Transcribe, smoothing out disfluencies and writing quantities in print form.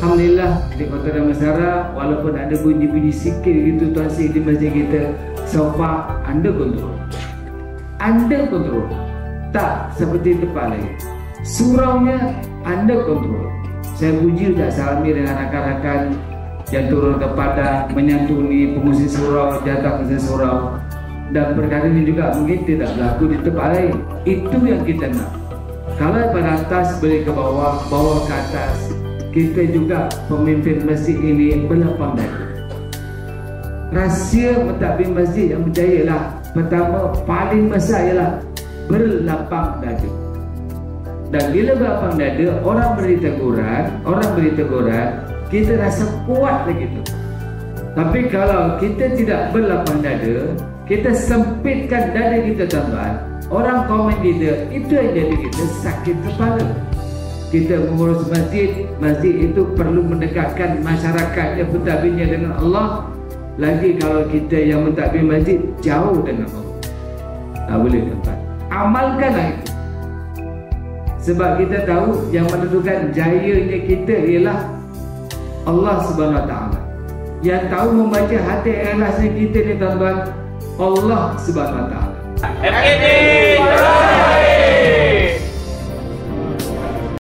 Alhamdulillah di Kota Damansara, walaupun ada bunyi-bunyi sikit gitu Tuan Sri di masjid kita, so far under control. Under control. Tak seperti tempat lain. Suraunya under control. Saya puji Ustaz Salmi dengan rakan-rakan yang turun ke Padang menyantuni pengungsi surau, datang ke surau. Dan perkara ini juga mungkin tidak berlaku di tempat lain. Itu yang kita nak. Kalau pada atas boleh ke bawah, bawah ke atas, kita juga pemimpin masjid ini berlapang dada. Rahsia mentadbir masjid yang berjaya ialah, pertama paling besar ialah berlapang dada. Dan bila berlapang dada, orang beri teguran, kita rasa kuat lagi tu. Tapi kalau kita tidak berlapang dada, kita sempitkan dada kita tuan-tuan, orang komen kita, itu yang jadi kita sakit kepala. Kita mengurus masjid, masjid itu perlu mendekatkan masyarakat yang pentadbirnya dengan Allah. Lagi kalau kita yang mentadbir masjid jauh dengan Allah. Tak boleh tuan-tuan. Amalkanlah itu. Sebab kita tahu yang menentukan jayanya kita ialah Allah Subhanahu Wa Taala. Yang tahu membaca hati ikhlasnya kita ni tuan-tuan, Allah Subhanahu Wa Taala.